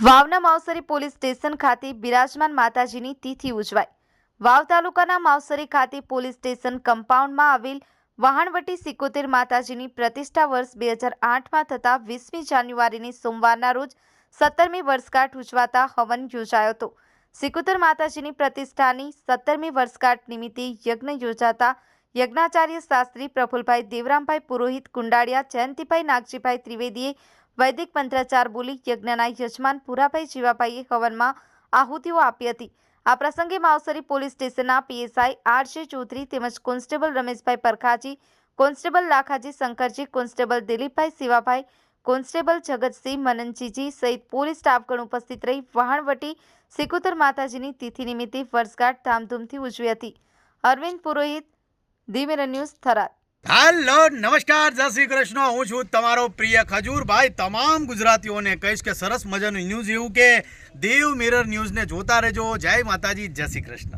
વાવના Mavsari police station ખાતે બિરાજમાન માતાજીની તિથિ ઉજવાઈ। વાવ તાલુકાના માવસરી ખાતે પોલીસ સ્ટેશન કમ્પાઉન્ડમાં આવેલ વહાણવટી સિકોતેર માતાજીની પ્રતિષ્ઠા વર્ષ 2008માં થતા 20મી જાન્યુઆરીની સોમવારના રોજ 17મી વર્ષગાંઠ ઉજવાતા હવન યોજાયો હતો। સિકોતેર માતાજીની પ્રતિષ્ઠાની 17મી વર્ષગાંઠ નિમિત્તે યજ્ઞ યોજાતા યજ્ઞાચાર્ય શાસ્ત્રી પ્રફુલભાઈ દેવરામભાઈ પુરોહિત કુંડાળિયા જયંતિભાઈ નાગજીભાઈ ત્રિવેદીએ વૈદિક મંત્રાચાર બોલી યજ્ઞના યજમાન પુરાભાઈ જીવાભાઈએ હવનમાં આહુતિઓ આપી હતી। આ પ્રસંગે માવસરી પોલીસ સ્ટેશનના પીએસઆઈ આર.જે. ચૌધરી તેમજ constable Rameshbhai Parkhaji, constable Lakhaji Shankarji, constable Dilipbhai Shivabhai, constable Jagatsinh Mananjiji સહિત પોલીસ સ્ટાફગણ ઉપસ્થિત રહી વહાણવટી સિકોતેર માતાજીની તિથિ નિમિત્તે વર્ષગાંઠ ધામધૂમથી ઉજવી હતી। Arvind Purohit, the Mirror News, Tharad. Hello, નમસ્કાર, જય શ્રી કૃષ્ણ। હું છું તમારો પ્રિય ખજૂરભાઈ। તમામ ગુજરાતીઓને કહીશ કે સરસ મજાનું ન્યૂઝ એવું કે દેવ મિરર ન્યૂઝને જોતા રહેજો। જય માતાજી, જય શ્રી કૃષ્ણ।